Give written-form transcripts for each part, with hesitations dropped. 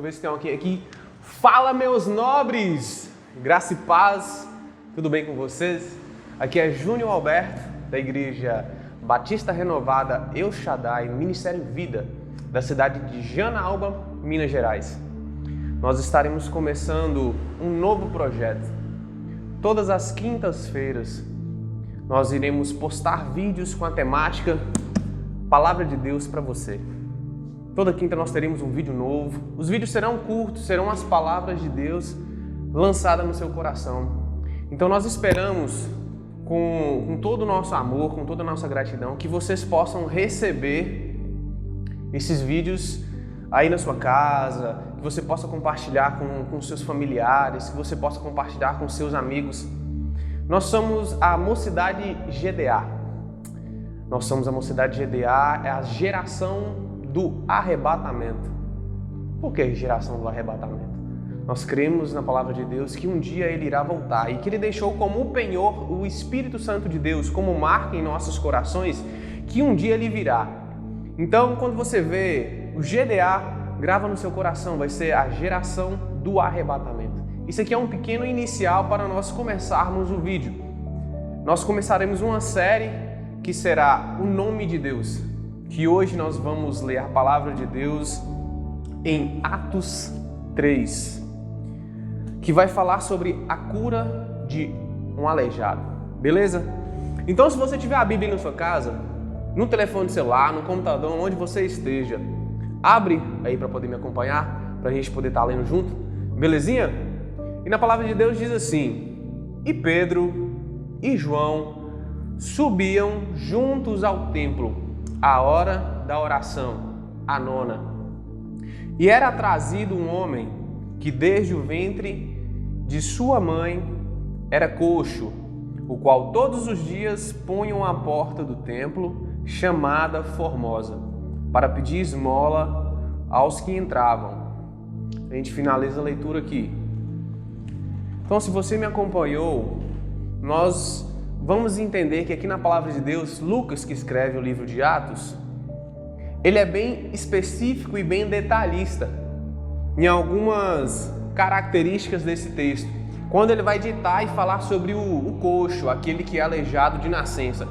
eu ver se tem alguém aqui. Fala, meus nobres! Graça e paz, tudo bem com vocês? Aqui é Júnior Alberto, da Igreja Batista Renovada El Shaddai, Ministério Vida, da cidade de Janaúba, Minas Gerais. Nós estaremos começando um novo projeto. Todas as quintas-feiras, nós iremos postar vídeos com a temática Palavra de Deus para você. Toda quinta nós teremos um vídeo novo. Os vídeos serão curtos, serão as palavras de Deus lançadas no seu coração. Então nós esperamos, com todo o nosso amor, com toda a nossa gratidão, que vocês possam receber esses vídeos aí na sua casa, que você possa compartilhar com seus familiares, que você possa compartilhar com seus amigos. Nós somos a Mocidade GDA. Nós somos a Mocidade GDA, é a geração do arrebatamento. Por que geração do arrebatamento? Nós cremos na palavra de Deus que um dia Ele irá voltar e que Ele deixou como penhor o Espírito Santo de Deus, como marca em nossos corações, que um dia Ele virá. Então, quando você vê o GDA, grava no seu coração, vai ser a geração do arrebatamento. Isso aqui é um pequeno inicial para nós começarmos o vídeo. Nós começaremos uma série que será o nome de Deus, que hoje nós vamos ler a palavra de Deus em Atos 3, que vai falar sobre a cura de um aleijado, beleza? Então, se você tiver a Bíblia na sua casa, no telefone celular, no computador, onde você esteja, abre aí para poder me acompanhar, para a gente poder estar lendo junto, belezinha? E na palavra de Deus diz assim: e Pedro e João subiam juntos ao templo à hora da oração, a nona. E era trazido um homem que desde o ventre de sua mãe era coxo, o qual todos os dias punham à porta do templo, chamada Formosa, para pedir esmola aos que entravam. A gente finaliza a leitura aqui. Então, se você me acompanhou, nós vamos entender que aqui na palavra de Deus, Lucas, que escreve o livro de Atos, ele é bem específico e bem detalhista em algumas características desse texto. Quando ele vai ditar e falar sobre o coxo, aquele que é aleijado de nascença.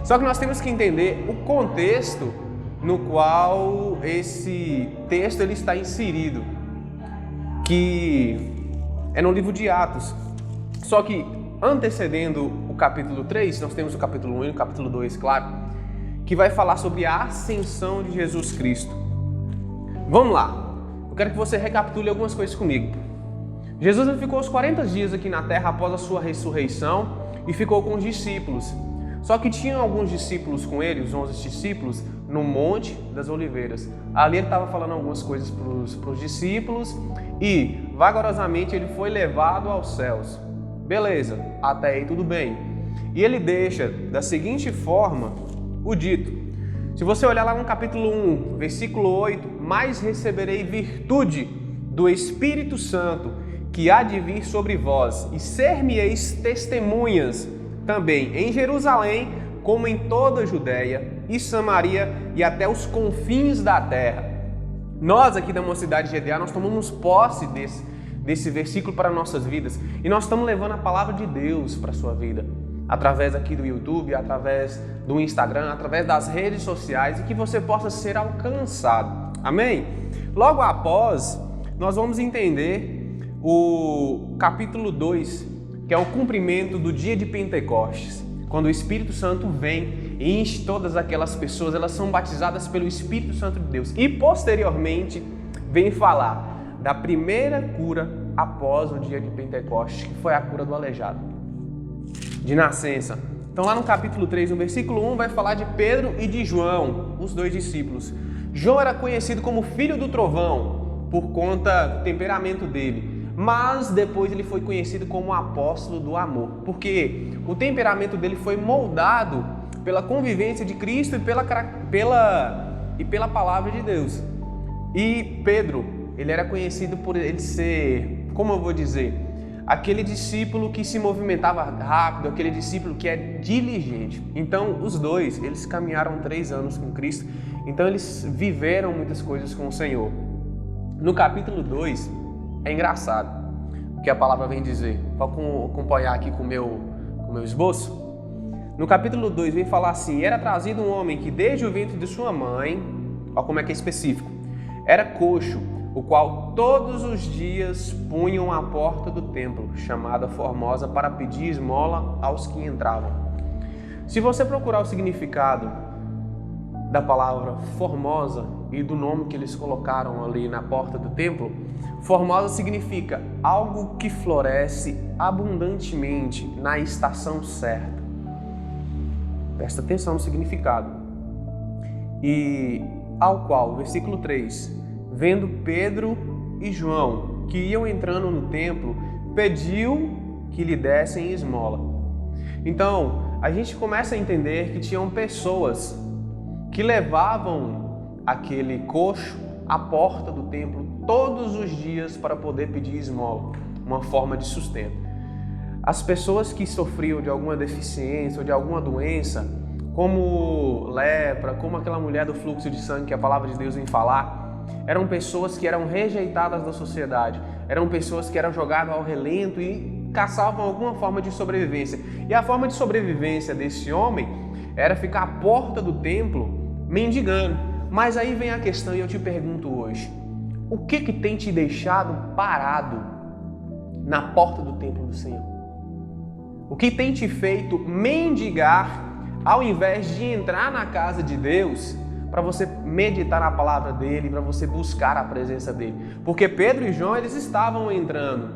Só que nós temos que entender o contexto no qual esse texto ele está inserido, que é no livro de Atos. Só que antecedendo o capítulo 3, nós temos o capítulo 1 e o capítulo 2, claro, que vai falar sobre a ascensão de Jesus Cristo. Vamos lá, eu quero que você recapitule algumas coisas comigo. Jesus ficou os 40 dias aqui na terra após a sua ressurreição e ficou com os discípulos. Só que tinham alguns discípulos com ele, os 11 discípulos, no Monte das Oliveiras. Ali ele estava falando algumas coisas para os discípulos e, vagarosamente, ele foi levado aos céus. Beleza, até aí tudo bem. E ele deixa da seguinte forma o dito. Se você olhar lá no capítulo 1, versículo 8, mas receberei virtude do Espírito Santo que há de vir sobre vós, e ser-me-eis testemunhas também em Jerusalém, como em toda a Judéia e Samaria e até os confins da terra. Nós aqui da Mocidade GDA, nós tomamos posse desse versículo para nossas vidas. E nós estamos levando a palavra de Deus para a sua vida. Através aqui do YouTube, através do Instagram, através das redes sociais, e que você possa ser alcançado. Amém? Logo após, nós vamos entender o capítulo 2, que é o cumprimento do dia de Pentecostes. Quando o Espírito Santo vem e enche todas aquelas pessoas, elas são batizadas pelo Espírito Santo de Deus. E posteriormente, vem falar da primeira cura após o dia de Pentecostes, que foi a cura do aleijado de nascença. Então lá no capítulo 3, no versículo 1, vai falar de Pedro e de João, os dois discípulos. João era conhecido como filho do trovão, por conta do temperamento dele, mas depois ele foi conhecido como apóstolo do amor, porque o temperamento dele foi moldado pela convivência de Cristo e pela palavra de Deus. E Pedro, ele era conhecido por ele ser, como eu vou dizer, aquele discípulo que se movimentava rápido, aquele discípulo que é diligente. Então, os dois, eles caminharam 3 anos com Cristo, então eles viveram muitas coisas com o Senhor. No capítulo 2, é engraçado o que a palavra vem dizer. Vou acompanhar aqui com o meu esboço. No capítulo 2 vem falar assim: era trazido um homem que desde o ventre de sua mãe, olha como é que é específico, era coxo, o qual todos os dias punham à porta do templo, chamada Formosa, para pedir esmola aos que entravam. Se você procurar o significado da palavra Formosa e do nome que eles colocaram ali na porta do templo, Formosa significa algo que floresce abundantemente na estação certa. Presta atenção no significado. E ao qual, versículo 3, vendo Pedro e João que iam entrando no templo, pediu que lhe dessem esmola. Então, a gente começa a entender que tinham pessoas que levavam aquele coxo à porta do templo todos os dias para poder pedir esmola, uma forma de sustento. As pessoas que sofriam de alguma deficiência ou de alguma doença, como lepra, como aquela mulher do fluxo de sangue que a palavra de Deus vem falar, eram pessoas que eram rejeitadas da sociedade, eram pessoas que eram jogadas ao relento e caçavam alguma forma de sobrevivência. E a forma de sobrevivência desse homem era ficar à porta do templo mendigando. Mas aí vem a questão e eu te pergunto hoje: o que tem te deixado parado na porta do templo do Senhor? O que tem te feito mendigar ao invés de entrar na casa de Deus para você meditar na palavra dele, para você buscar a presença dele? Porque Pedro e João, eles estavam entrando,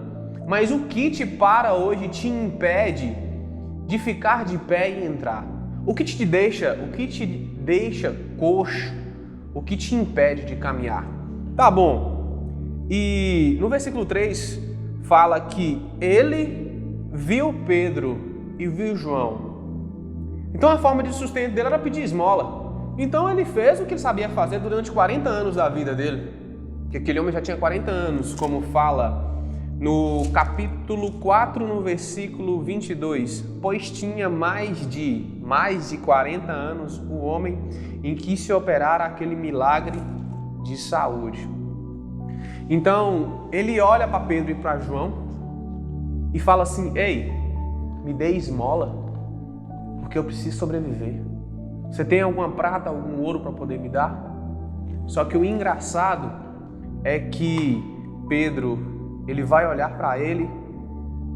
mas o que te para hoje, te impede de ficar de pé e entrar? O que te deixa coxo? O que te impede de caminhar? Tá bom. E no versículo 3 fala que ele viu Pedro e viu João. Então a forma de sustento dele era pedir esmola. Então ele fez o que ele sabia fazer durante 40 anos da vida dele. Que aquele homem já tinha 40 anos, como fala no capítulo 4, no versículo 22. Pois tinha mais de 40 anos o homem em que se operara aquele milagre de saúde. Então ele olha para Pedro e para João e fala assim: ei, me dê esmola, porque eu preciso sobreviver. Você tem alguma prata, algum ouro para poder me dar? Só que o engraçado é que Pedro, ele vai olhar para ele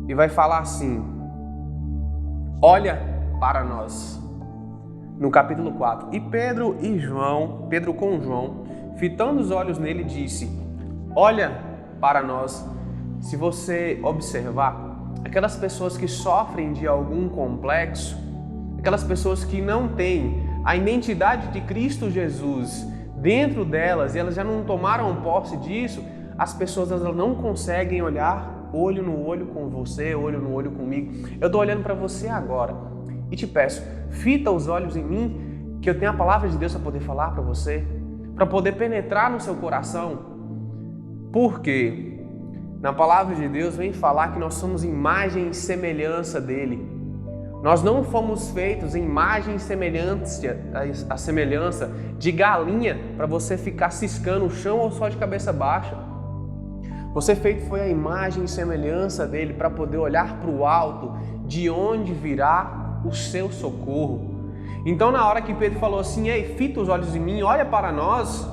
e vai falar assim: olha para nós. No capítulo 4. E Pedro com João, fitando os olhos nele, disse: olha para nós. Se você observar, aquelas pessoas que sofrem de algum complexo, aquelas pessoas que não têm a identidade de Cristo Jesus dentro delas, e elas já não tomaram posse disso, as pessoas elas não conseguem olhar olho no olho com você, olho no olho comigo. Eu estou olhando para você agora e te peço, fita os olhos em mim, que eu tenho a palavra de Deus para poder falar para você, para poder penetrar no seu coração. Porque na palavra de Deus vem falar que nós somos imagem e semelhança dele. Nós não fomos feitos em imagem e semelhança, a semelhança de galinha para você ficar ciscando o chão ou só de cabeça baixa. Você feito foi a imagem e semelhança dele para poder olhar para o alto, de onde virá o seu socorro. Então na hora que Pedro falou assim: ei, fita os olhos em mim, olha para nós,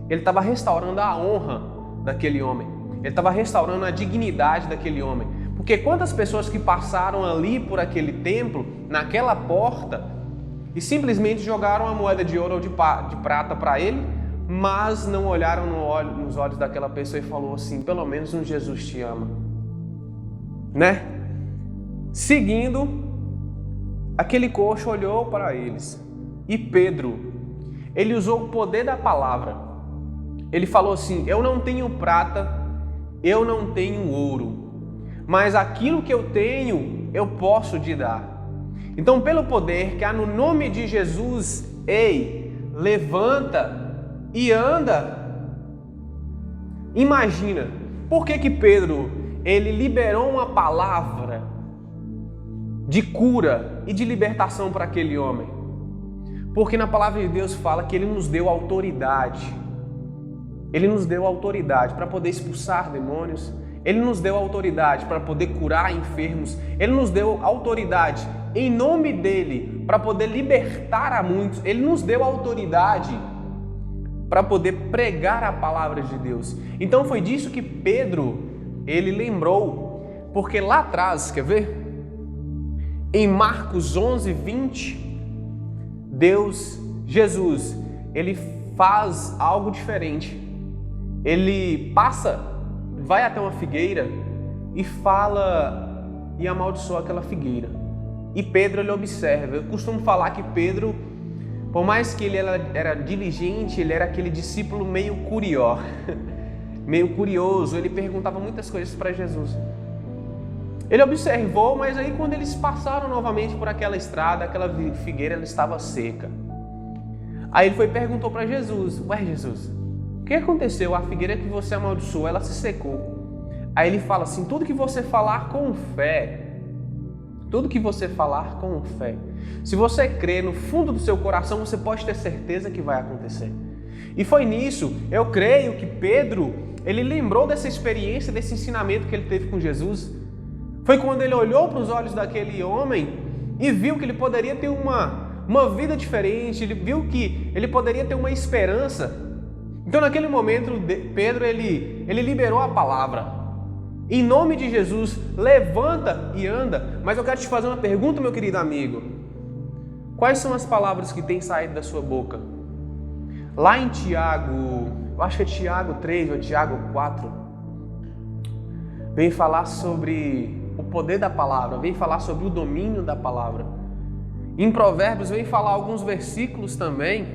ele estava restaurando a honra daquele homem, ele estava restaurando a dignidade daquele homem. Porque quantas pessoas que passaram ali por aquele templo, naquela porta, e simplesmente jogaram a moeda de ouro ou de prata para ele, mas não olharam nos olhos daquela pessoa e falou assim: pelo menos um Jesus te ama, né? Seguindo, aquele coxo olhou para eles e Pedro, ele usou o poder da palavra. Ele falou assim: eu não tenho prata, eu não tenho ouro, mas aquilo que eu tenho, eu posso te dar. Então, pelo poder que há no nome de Jesus, ei, levanta e anda. Imagina, por que Pedro, ele liberou uma palavra de cura e de libertação para aquele homem? Porque na palavra de Deus fala que ele nos deu autoridade Ele nos deu autoridade para poder expulsar demônios. Ele nos deu autoridade para poder curar enfermos. Ele nos deu autoridade em nome dele para poder libertar a muitos. Ele nos deu autoridade para poder pregar a palavra de Deus. Então foi disso que Pedro, ele lembrou. Porque lá atrás, quer ver? Em Marcos 11, 20, Jesus, ele faz algo diferente. Ele vai até uma figueira e fala e amaldiçoa aquela figueira. E Pedro, ele observa. Eu costumo falar que Pedro, por mais que ele era diligente, ele era aquele discípulo meio curioso. Ele perguntava muitas coisas para Jesus. Ele observou, mas aí quando eles passaram novamente por aquela estrada, aquela figueira ela estava seca. Aí ele foi e perguntou para Jesus: ué, Jesus, o que aconteceu? A figueira que você amaldiçoou, ela se secou. Aí ele fala assim: tudo que você falar com fé, se você crer no fundo do seu coração, você pode ter certeza que vai acontecer. E foi nisso, eu creio que Pedro, ele lembrou dessa experiência, desse ensinamento que ele teve com Jesus. Foi quando ele olhou para os olhos daquele homem e viu que ele poderia ter uma vida diferente, ele viu que ele poderia ter uma esperança. Então naquele momento Pedro ele liberou a palavra. Em nome de Jesus, levanta e anda. Mas eu quero te fazer uma pergunta, meu querido amigo. Quais são as palavras que têm saído da sua boca? Lá em Tiago, eu acho que é Tiago 3 ou Tiago 4, vem falar sobre o poder da palavra, vem falar sobre o domínio da palavra. Em Provérbios vem falar alguns versículos também.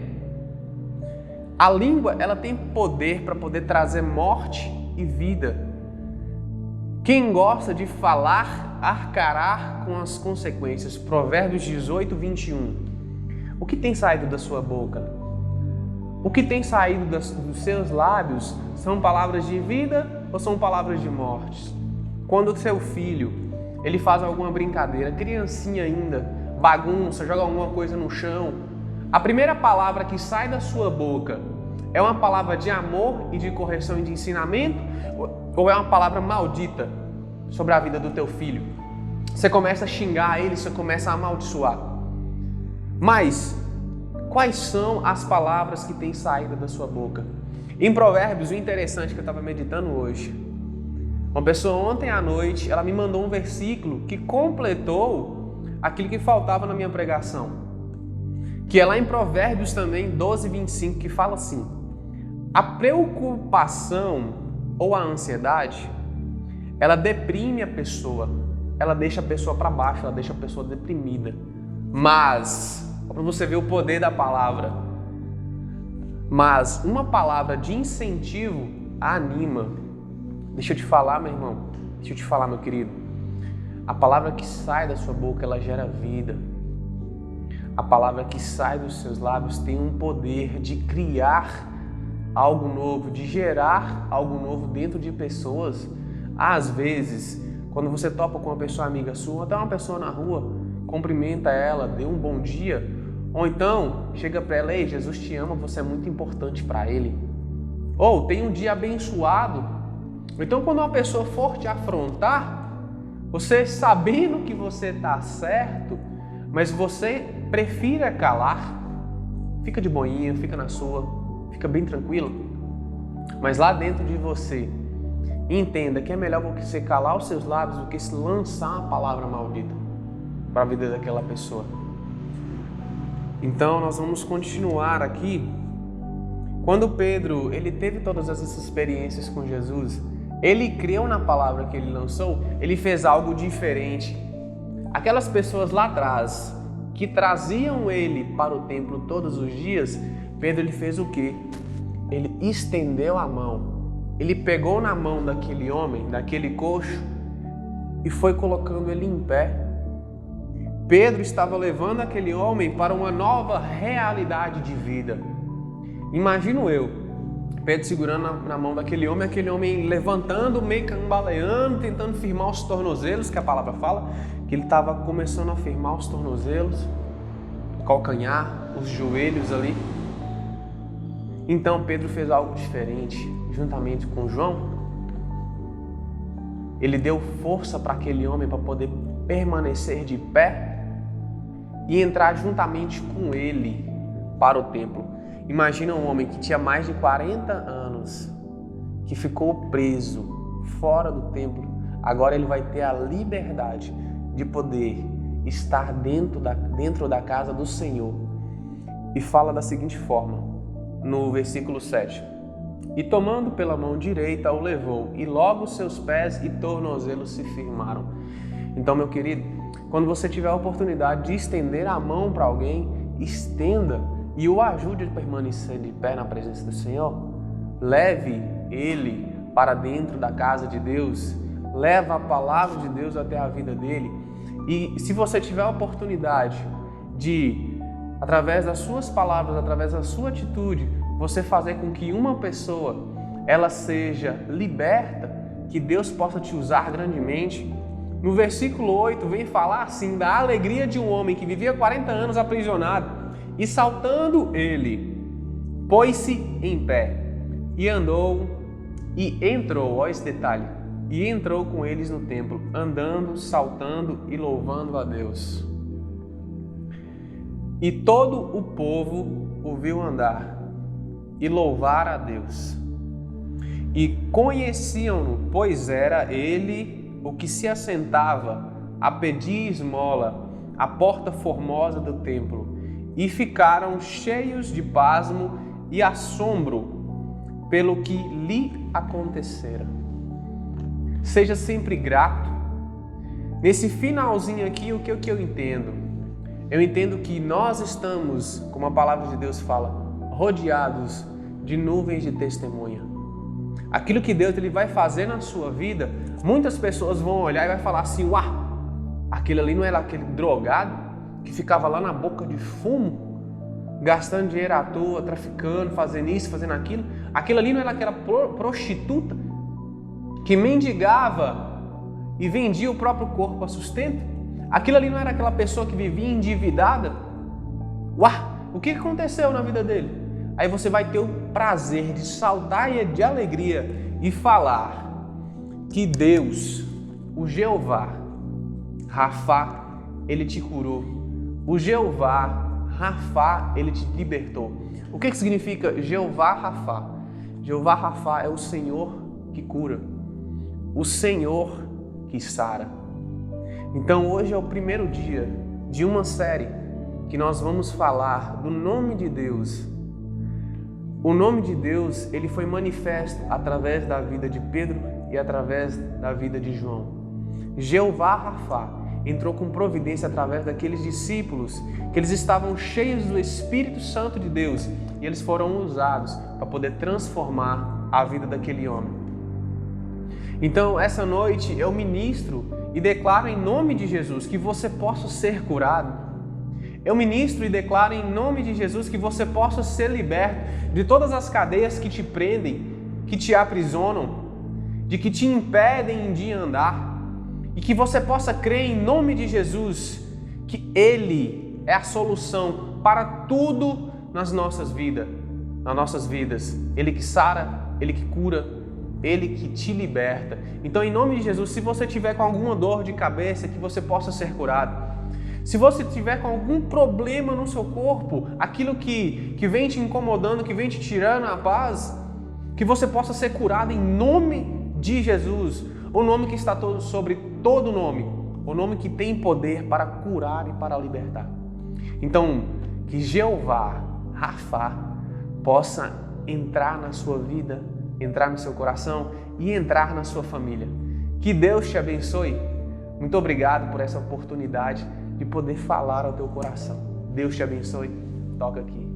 A língua, ela tem poder para poder trazer morte e vida. Quem gosta de falar, arcará com as consequências. Provérbios 18, 21. O que tem saído da sua boca? O que tem saído dos seus lábios são palavras de vida ou são palavras de morte? Quando o seu filho, ele faz alguma brincadeira, criancinha ainda, bagunça, joga alguma coisa no chão, a primeira palavra que sai da sua boca é uma palavra de amor e de correção e de ensinamento ou é uma palavra maldita sobre a vida do teu filho? Você começa a xingar ele, você começa a amaldiçoar. Mas quais são as palavras que têm saído da sua boca? Em Provérbios, o interessante que eu estava meditando hoje, uma pessoa ontem à noite, ela me mandou um versículo que completou aquilo que faltava na minha pregação, que é lá em Provérbios também, 12, 25, que fala assim: a preocupação ou a ansiedade, ela deprime a pessoa, ela deixa a pessoa para baixo, ela deixa a pessoa deprimida. Mas, para você ver o poder da palavra, mas uma palavra de incentivo a anima. Deixa eu te falar, meu irmão, deixa eu te falar, meu querido, a palavra que sai da sua boca, ela gera vida. A palavra que sai dos seus lábios tem um poder de criar algo novo, de gerar algo novo dentro de pessoas. Às vezes, quando você topa com uma pessoa amiga sua, até uma pessoa na rua, cumprimenta ela, dê um bom dia, ou então chega para ela: ei, Jesus te ama, você é muito importante para ele. Ou tem um dia abençoado. Então, quando uma pessoa for te afrontar, você sabendo que você está certo, mas você prefira calar, fica de boinha, fica na sua, fica bem tranquilo, mas lá dentro de você, entenda que é melhor você calar os seus lábios do que se lançar uma palavra maldita para a vida daquela pessoa. Então, nós vamos continuar aqui. Quando Pedro, ele teve todas essas experiências com Jesus, ele creu na palavra que ele lançou, ele fez algo diferente. Aquelas pessoas lá atrás, que traziam ele para o templo todos os dias, Pedro, ele fez o quê? Ele estendeu a mão. Ele pegou na mão daquele homem, daquele coxo, e foi colocando ele em pé. Pedro estava levando aquele homem para uma nova realidade de vida. Imagino eu, Pedro segurando na mão daquele homem levantando, meio cambaleando, tentando firmar os tornozelos, que a palavra fala, que ele estava começando a firmar os tornozelos, o calcanhar, os joelhos ali. Então Pedro fez algo diferente, juntamente com João. Ele deu força para aquele homem para poder permanecer de pé e entrar juntamente com ele para o templo. Imagina um homem que tinha mais de 40 anos, que ficou preso fora do templo. Agora ele vai ter a liberdade de poder estar dentro da casa do Senhor. E fala da seguinte forma, no versículo 7. E tomando pela mão direita o levou, e logo seus pés e tornozelos se firmaram. Então, meu querido, quando você tiver a oportunidade de estender a mão para alguém, estenda e o ajude a permanecer de pé na presença do Senhor. Leve ele para dentro da casa de Deus, leva a palavra de Deus até a vida dele. E se você tiver a oportunidade de, através das suas palavras, através da sua atitude, você fazer com que uma pessoa ela seja liberta, que Deus possa te usar grandemente. No versículo 8 vem falar assim da alegria de um homem que vivia 40 anos aprisionado, e saltando ele, pôs-se em pé e andou e entrou, olha esse detalhe, e entrou com eles no templo, andando, saltando e louvando a Deus. E todo o povo o viu andar e louvar a Deus. E conheciam-no, pois era ele o que se assentava a pedir esmola à porta formosa do templo. E ficaram cheios de pasmo e assombro pelo que lhe acontecera. Seja sempre grato. Nesse finalzinho aqui, o que eu entendo? Eu entendo que nós estamos, como a palavra de Deus fala, rodeados de nuvens de testemunha. Aquilo que Deus ele vai fazer na sua vida, muitas pessoas vão olhar e vai falar assim, aquele ali não era aquele drogado que ficava lá na boca de fumo, gastando dinheiro à toa, traficando, fazendo isso, fazendo aquilo. Aquilo ali não era aquela prostituta que mendigava e vendia o próprio corpo a sustento? Aquilo ali não era aquela pessoa que vivia endividada? O que aconteceu na vida dele? Aí você vai ter o prazer de saltar e de alegria e falar que Deus, o Jeová, Rafá, ele te curou. O Jeová, Rafá, ele te libertou. O que significa Jeová Rafá? Jeová Rafá é o Senhor que cura, o Senhor que sara. Então hoje é o primeiro dia de uma série que nós vamos falar do nome de Deus. O nome de Deus, ele foi manifesto através da vida de Pedro e através da vida de João. Jeová Rafá entrou com providência através daqueles discípulos que eles estavam cheios do Espírito Santo de Deus e eles foram usados para poder transformar a vida daquele homem. Então, essa noite eu ministro e declaro em nome de Jesus que você possa ser curado. Eu ministro e declaro em nome de Jesus que você possa ser liberto de todas as cadeias que te prendem, que te aprisionam, de que te impedem de andar. E que você possa crer em nome de Jesus que Ele é a solução para tudo nas nossas vidas. Ele que sara, Ele que cura, Ele que te liberta. Então, em nome de Jesus, se você tiver com alguma dor de cabeça, que você possa ser curado. Se você tiver com algum problema no seu corpo, aquilo que vem te incomodando, que vem te tirando a paz, que você possa ser curado em nome de Jesus. O nome que está sobre todo nome, o nome que tem poder para curar e para libertar. Então, que Jeová, Rafá, possa entrar na sua vida, entrar no seu coração e entrar na sua família. Que Deus te abençoe. Muito obrigado por essa oportunidade de poder falar ao teu coração. Deus te abençoe. Toca aqui.